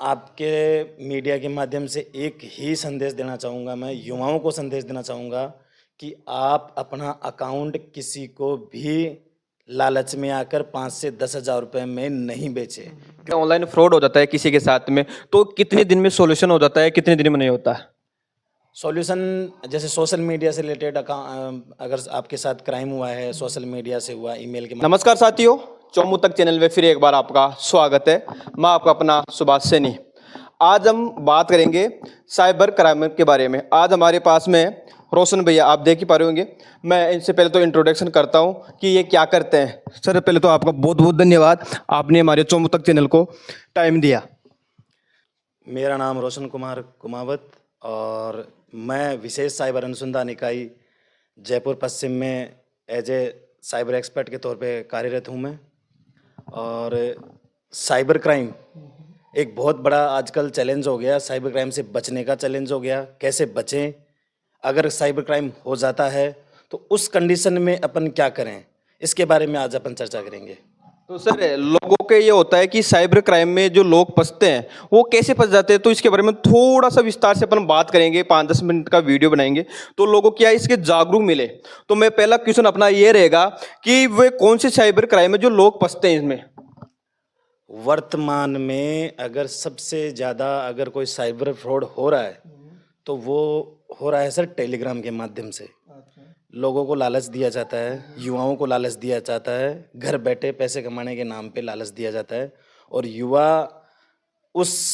आपके मीडिया के माध्यम से एक ही संदेश देना चाहूँगा, मैं युवाओं को संदेश देना चाहूँगा कि आप अपना अकाउंट किसी को भी लालच में आकर 5 से 10,000 रुपये में नहीं बेचें। ऑनलाइन फ्रॉड हो जाता है किसी के साथ में, तो कितने दिन में सॉल्यूशन हो जाता है, कितने दिन में नहीं होता? सॉल्यूशन जैसे सोशल मीडिया से रिलेटेड अगर आपके साथ क्राइम हुआ है, सोशल मीडिया से हुआ, ईमेल के नमस्कार साथियों, चौमू तक चैनल में फिर एक बार आपका स्वागत है। मैं आपका अपना सुभाष सैनी। आज हम बात करेंगे साइबर क्राइम के बारे में। आज हमारे पास में रोशन भैया, आप देख ही पा रहे होंगे। मैं इनसे पहले तो इंट्रोडक्शन करता हूं कि ये क्या करते हैं। सर पहले तो आपका बहुत बहुत धन्यवाद, आपने हमारे चौमू तक चैनल को टाइम दिया। मेरा नाम रोशन कुमार कुमावत और मैं विशेष साइबर अनुसंधान इकाई जयपुर पश्चिम में एज ए साइबर एक्सपर्ट के तौर पे कार्यरत हूँ मैं। और साइबर क्राइम एक बहुत बड़ा आजकल चैलेंज हो गया, साइबर क्राइम से बचने का चैलेंज हो गया। कैसे बचें, अगर साइबर क्राइम हो जाता है तो उस कंडीशन में अपन क्या करें, इसके बारे में आज अपन चर्चा करेंगे। तो सर लोगों के ये होता है कि साइबर क्राइम में जो लोग फंसते हैं वो कैसे फंस जाते हैं, तो इसके बारे में थोड़ा सा विस्तार से अपन बात करेंगे। 5-10 मिनट का वीडियो बनाएंगे तो लोगों क्या इसके जागरूक मिले। तो मैं पहला क्वेश्चन अपना ये रहेगा कि वे कौन से साइबर क्राइम है जो लोग फंसते हैं इसमें? वर्तमान में अगर सबसे ज़्यादा अगर कोई साइबर फ्रॉड हो रहा है तो वो हो रहा है सर टेलीग्राम के माध्यम से। लोगों को लालच दिया जाता है, युवाओं को लालच दिया जाता है, घर बैठे पैसे कमाने के नाम पे लालच दिया जाता है और युवा उस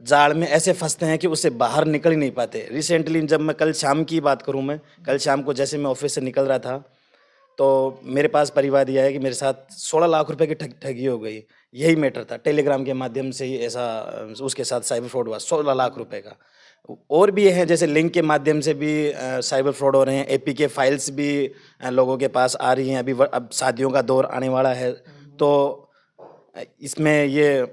जाल में ऐसे फंसते हैं कि उससे बाहर निकल ही नहीं पाते। रिसेंटली जब मैं कल शाम की बात करूं, मैं कल शाम को जैसे मैं ऑफिस से निकल रहा था तो मेरे पास परिवार दिया है कि मेरे साथ 16 लाख रुपए की ठगी हो गई। यही मैटर था, टेलीग्राम के माध्यम से ही ऐसा उसके साथ साइबर फ्रॉड हुआ 16 लाख रुपए का। और भी है जैसे लिंक के माध्यम से भी साइबर फ्रॉड हो रहे हैं। एपीके फाइल्स भी लोगों के पास आ रही हैं। अब शादियों का दौर आने वाला है तो इसमें ये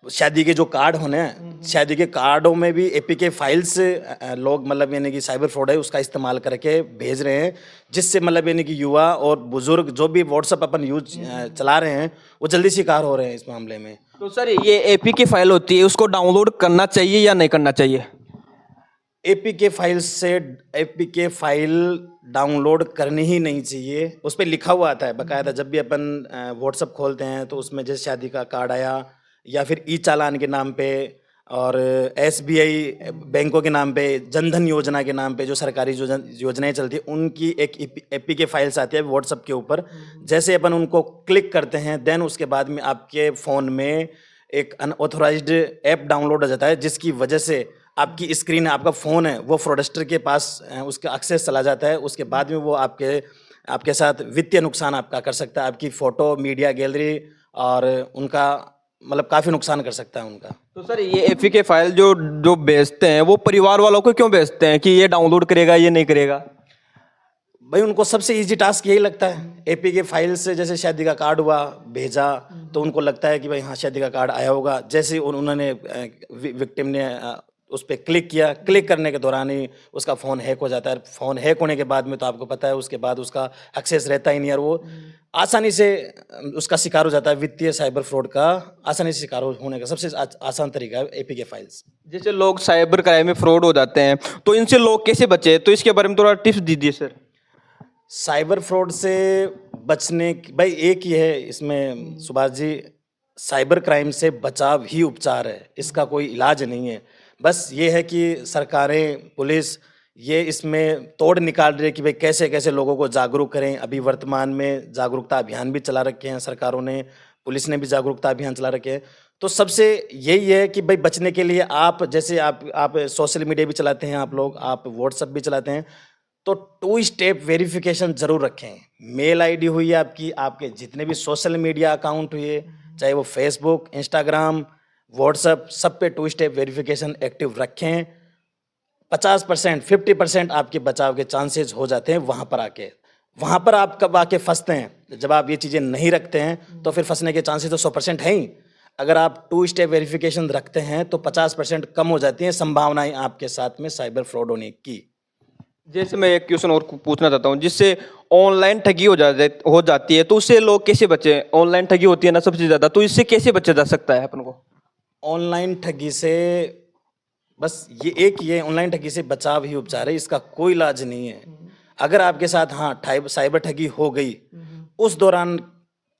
शादी के जो कार्ड होने हैं, शादी के कार्डों में भी एपीके फाइल्स लोग मतलब यानी कि साइबर फ्रॉड है उसका इस्तेमाल करके भेज रहे हैं, जिससे मतलब यानी कि युवा और बुजुर्ग जो भी व्हाट्सएप अपन यूज चला रहे हैं वो जल्दी शिकार हो रहे हैं इस मामले में। तो सर ये एपीके फाइल होती है, उसको डाउनलोड करना चाहिए या नहीं करना चाहिए? एपीके फाइल डाउनलोड करनी ही नहीं चाहिए। उस पर लिखा हुआ आता है बकायदा। जब भी अपन व्हाट्सएप खोलते हैं तो उसमें जैसे शादी का कार्ड आया या फिर ई चालान के नाम पे और एसबीआई बैंकों के नाम पे, जनधन योजना के नाम पे जो सरकारी योजनाएं चलती है उनकी एक एपीके फाइल्स आती है व्हाट्सएप के ऊपर। जैसे अपन उनको क्लिक करते हैं देन उसके बाद में आपके फ़ोन में एक अनऑथोराइज्ड ऐप डाउनलोड हो जाता है, जिसकी वजह से आपकी स्क्रीन, आपका फ़ोन है वो फ्रॉडस्टर के पास उसका एक्सेस चला जाता है। उसके बाद में वो आपके साथ वित्तीय नुकसान आपका कर सकता है, आपकी फ़ोटो, मीडिया गैलरी और उनका मतलब काफ़ी नुकसान कर सकता है उनका। तो सर ये एपीके फाइल जो भेजते हैं वो परिवार वालों को क्यों भेजते हैं कि ये डाउनलोड करेगा, ये नहीं करेगा? भाई उनको सबसे इजी टास्क यही लगता है। एपीके फाइल से जैसे शादी का कार्ड हुआ भेजा तो उनको लगता है कि भाई हाँ शादी का कार्ड आया होगा। जैसे उन्होंने विक्टिम ने उस पर क्लिक किया, क्लिक करने के दौरान ही उसका फ़ोन हैक हो जाता है। फ़ोन हैक होने के बाद में तो आपको पता है उसके बाद उसका एक्सेस रहता ही नहीं और वो आसानी से उसका शिकार हो जाता है। वित्तीय साइबर फ्रॉड का आसानी से शिकार होने का सबसे आसान तरीका है एपीके फाइल्स। जैसे लोग साइबर क्राइम में फ्रॉड हो जाते हैं तो इनसे लोग कैसे बचे, तो इसके बारे में थोड़ा टिप्स दीजिए सर। साइबर फ्रॉड से बचने की भाई एक ही है इसमें सुभाष जी, साइबर क्राइम से बचाव ही उपचार है, इसका कोई इलाज नहीं है। बस ये है कि सरकारें, पुलिस ये इसमें तोड़ निकाल रही है कि भाई कैसे कैसे लोगों को जागरूक करें। अभी वर्तमान में जागरूकता अभियान भी चला रखे हैं सरकारों ने, पुलिस ने भी जागरूकता अभियान चला रखे हैं। तो सबसे यही है कि भाई बचने के लिए आप जैसे आप सोशल मीडिया भी चलाते हैं, आप लोग आप व्हाट्सएप भी चलाते हैं तो 2 स्टेप वेरिफिकेशन जरूर रखें। मेल आईडी हुई आपकी, आपके जितने भी सोशल मीडिया अकाउंट हुए, चाहे वो फेसबुक, इंस्टाग्राम, व्हाट्सएप, सब पे 2 स्टेप वेरिफिकेशन एक्टिव रखें। 50% 50% आपके बचाव के चांसेस हो जाते हैं वहाँ पर आके। वहाँ पर आप कब आके फंसते हैं, जब आप ये चीज़ें नहीं रखते हैं तो फिर फंसने के चांसेस तो 100% हैं ही। अगर आप 2 स्टेप वेरिफिकेशन रखते हैं तो 50% कम हो जाती हैं संभावनाएं आपके साथ में साइबर फ्रॉड होने की। जैसे मैं एक क्वेश्चन और पूछना चाहता हूँ, जिससे ऑनलाइन ठगी हो जाती है तो उससे लोग कैसे बचे? ऑनलाइन ठगी होती है ना सबसे ज़्यादा, तो इससे कैसे बचा जा सकता है अपन को? ऑनलाइन ठगी से बस ये ऑनलाइन ठगी से बचाव ही उपचार है, इसका कोई इलाज नहीं है। अगर आपके साथ हाँ साइबर ठगी हो गई, उस दौरान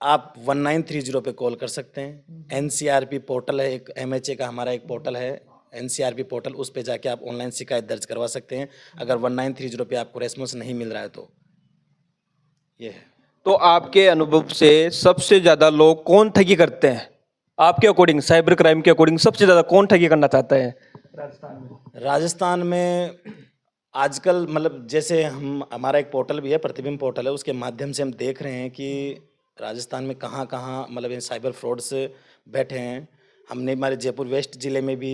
आप 1930 पे कॉल कर सकते हैं। एनसीआरपी पोर्टल है, एक एमएचए का हमारा एक पोर्टल है एनसीआरपी पोर्टल, उस पे जाके आप ऑनलाइन शिकायत दर्ज करवा सकते हैं अगर 1930 पे आपको रेस्पॉन्स नहीं मिल रहा है तो। ये है। तो आपके अनुभव से सबसे ज्यादा लोग कौन ठगी करते हैं आपके अकॉर्डिंग, साइबर क्राइम के अकॉर्डिंग सबसे ज्यादा कौन ठगी करना चाहता है राजस्थान में आजकल मतलब जैसे हमारा एक पोर्टल भी है, प्रतिबिंब पोर्टल है, उसके माध्यम से हम देख रहे हैं कि राजस्थान में कहाँ कहाँ मतलब इन साइबर फ्रॉड्स बैठे हैं। हमने हमारे जयपुर वेस्ट ज़िले में भी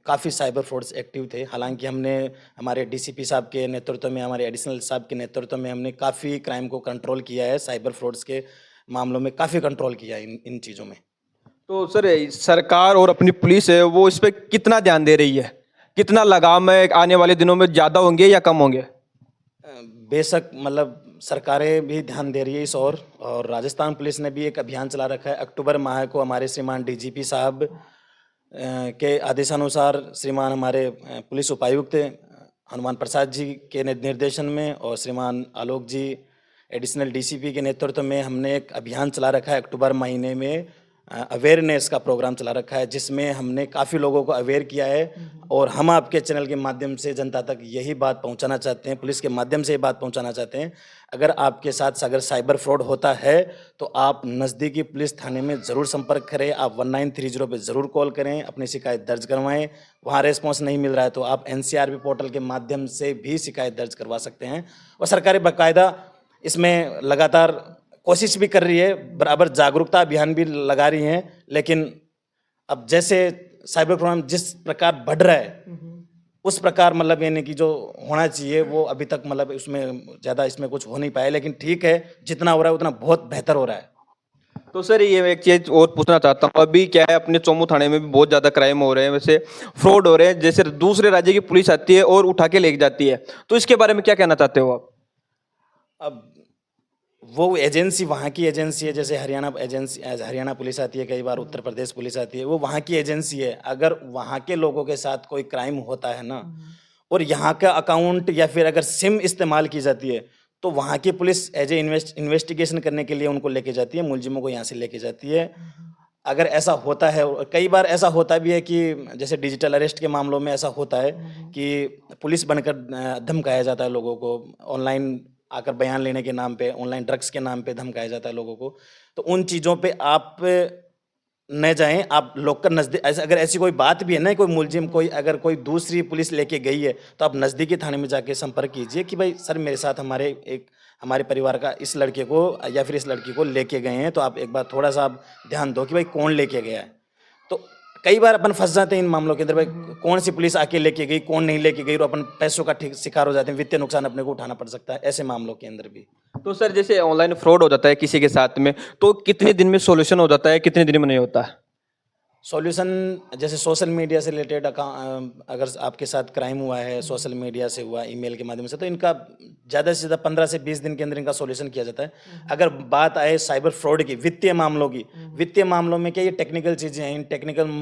काफ़ी साइबर फ्रॉड्स एक्टिव थे। हालांकि हमने हमारे डीसीपी साहब के नेतृत्व में, हमारे एडिशनल साहब के नेतृत्व में हमने काफ़ी क्राइम को कंट्रोल किया है। साइबर फ्रॉड्स के मामलों में काफ़ी कंट्रोल किया है इन चीज़ों में। तो सर सरकार और अपनी पुलिस है वो इस पे कितना ध्यान दे रही है, कितना लगाम है, आने वाले दिनों में ज़्यादा होंगे या कम होंगे? बेशक मतलब सरकारें भी ध्यान दे रही है इस और राजस्थान पुलिस ने भी एक अभियान चला रखा है। अक्टूबर माह को हमारे श्रीमान डीजीपी साहब के आदेशानुसार श्रीमान हमारे पुलिस उपायुक्त हनुमान प्रसाद जी के निर्देशन में और श्रीमान आलोक जी एडिशनल डीसीपी के नेतृत्व में हमने एक अभियान चला रखा है। अक्टूबर महीने में अवेयरनेस का प्रोग्राम चला रखा है, जिसमें हमने काफ़ी लोगों को अवेयर किया है और हम आपके चैनल के माध्यम से जनता तक यही बात पहुंचाना चाहते हैं, पुलिस के माध्यम से ये बात पहुंचाना चाहते हैं, अगर आपके साथ अगर साइबर फ्रॉड होता है तो आप नज़दीकी पुलिस थाने में ज़रूर संपर्क करें। आप 1930 पे ज़रूर कॉल करें, अपनी शिकायत दर्ज करवाएं। वहाँ रेस्पॉन्स नहीं मिल रहा है तो आप एनसीआरपी पोर्टल के माध्यम से भी शिकायत दर्ज करवा सकते हैं। और सरकारें बाकायदा इसमें लगातार कोशिश भी कर रही है, बराबर जागरूकता अभियान भी लगा रही हैं, लेकिन अब जैसे साइबर क्राइम जिस प्रकार बढ़ रहा है उस प्रकार मतलब यानी कि जो होना चाहिए वो अभी तक मतलब उसमें ज़्यादा इसमें कुछ हो नहीं पाया। लेकिन ठीक है, जितना हो रहा है उतना बहुत बेहतर हो रहा है। तो सर ये एक चीज़ और पूछना चाहता हूँ, अभी क्या है अपने चोमू थाने में भी बहुत ज़्यादा क्राइम हो रहे हैं, वैसे फ्रॉड हो रहे हैं, जैसे दूसरे राज्य की पुलिस आती है और उठा के ले जाती है, तो इसके बारे में क्या कहना चाहते हो आप? अब वो एजेंसी वहाँ की एजेंसी है, जैसे हरियाणा पुलिस आती है, कई बार उत्तर प्रदेश पुलिस आती है, वो वहाँ की एजेंसी है। अगर वहाँ के लोगों के साथ कोई क्राइम होता है ना और यहाँ का अकाउंट या फिर अगर सिम इस्तेमाल की जाती है तो वहाँ की पुलिस एज ए इन्वेस्टिगेशन करने के लिए उनको लेके जाती है, मुलजिमों को यहाँ से लेके जाती है। अगर ऐसा होता है, और कई बार ऐसा होता भी है कि जैसे डिजिटल अरेस्ट के मामलों में ऐसा होता है कि पुलिस बनकर धमकाया जाता है लोगों को, ऑनलाइन आकर बयान लेने के नाम पे, ऑनलाइन ड्रग्स के नाम पे धमकाया जाता है लोगों को। तो उन चीज़ों पे आप न जाएं, आप लोकल नज़दीक अगर ऐसी कोई बात भी है ना, कोई मुलजिम कोई अगर कोई दूसरी पुलिस लेके गई है तो आप नज़दीकी थाने में जाके संपर्क कीजिए कि भाई सर मेरे साथ हमारे परिवार का इस लड़के को या फिर इस लड़की को लेके गए हैं, तो आप एक बार थोड़ा सा आप ध्यान दो कि भाई कौन लेके गया है। तो कई बार अपन फंस जाते हैं इन मामलों के अंदर, भाई कौन सी पुलिस आके लेके गई, कौन नहीं लेके गई, और अपन पैसों का ठीक शिकार हो जाते हैं, वित्तीय नुकसान अपने को उठाना पड़ सकता है ऐसे मामलों के अंदर भी। तो सर जैसे ऑनलाइन फ्रॉड हो जाता है किसी के साथ में, तो कितने दिन में सॉल्यूशन हो जाता है, कितने दिन में नहीं होता है? सॉल्यूशन जैसे सोशल मीडिया से रिलेटेड अगर आपके साथ क्राइम हुआ है, सोशल मीडिया से हुआ, ईमेल के माध्यम से, तो इनका ज़्यादा से ज़्यादा 15 से 20 दिन के अंदर इनका सॉल्यूशन किया जाता है। अगर बात आए साइबर फ्रॉड की, वित्तीय मामलों की, वित्तीय मामलों में क्या ये टेक्निकल चीज़ें हैं, इन टेक्निकल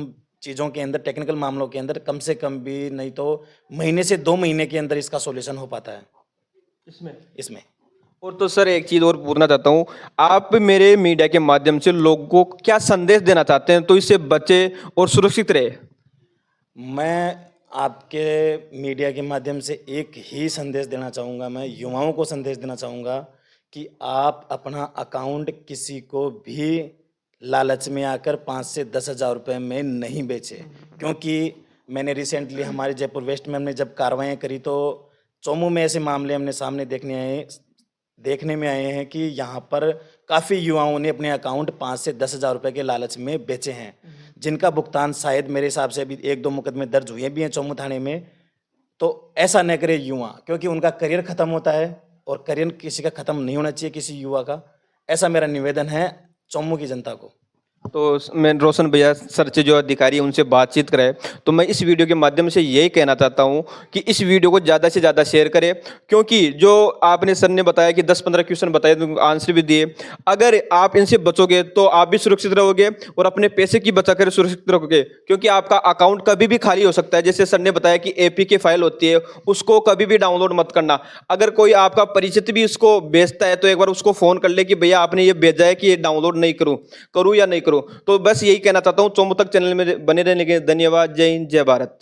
चीज़ों के अंदर, टेक्निकल मामलों के अंदर कम से कम भी नहीं तो महीने से 2 महीने के अंदर इसका सॉल्यूशन हो पाता है इसमें। और तो सर एक चीज़ और पूछना चाहता हूँ, आप मेरे मीडिया के माध्यम से लोगों को क्या संदेश देना चाहते हैं तो इससे बचे और सुरक्षित रहे? मैं आपके मीडिया के माध्यम से एक ही संदेश देना चाहूँगा, मैं युवाओं को संदेश देना चाहूँगा कि आप अपना अकाउंट किसी को भी लालच में आकर 5 से 10 हज़ार रुपये में नहीं बेचें। क्योंकि मैंने रिसेंटली हमारे जयपुर वेस्ट में हमने जब कार्रवाइयाँ करी तो चोमू में ऐसे मामले हमने सामने देखने में आए हैं कि यहाँ पर काफ़ी युवाओं ने अपने अकाउंट 5 से 10 हज़ार रुपये के लालच में बेचे हैं, जिनका भुगतान शायद मेरे हिसाब से अभी 1-2 मुकदमे दर्ज हुए भी हैं चोमू थाने में। तो ऐसा न करे युवा, क्योंकि उनका करियर ख़त्म होता है और करियर किसी का ख़त्म नहीं होना चाहिए किसी युवा का। ऐसा मेरा निवेदन है चोमू की जनता को। तो मैं रोशन भैया सर से जो अधिकारी हैं उनसे बातचीत कराए, तो मैं इस वीडियो के माध्यम से यही कहना चाहता हूँ कि इस वीडियो को ज़्यादा से ज़्यादा शेयर करें, क्योंकि जो आपने सर ने बताया कि 10-15 क्वेश्चन बताए, तो आंसर भी दिए, अगर आप इनसे बचोगे तो आप भी सुरक्षित रहोगे और अपने पैसे की बचा कर सुरक्षित रहोगे, क्योंकि आपका अकाउंट कभी भी खाली हो सकता है। जैसे सर ने बताया कि एपीके फाइल होती है, उसको कभी भी डाउनलोड मत करना। अगर कोई आपका परिचित भी उसको भेजता है तो एक बार उसको फ़ोन कर ले कि भैया आपने ये भेजा है कि ये डाउनलोड नहीं करूँ या नहीं करूँ। तो बस यही कहना चाहता हूँ। चौमुतक चैनल में बने रहने के धन्यवाद। जय हिंद, जय भारत।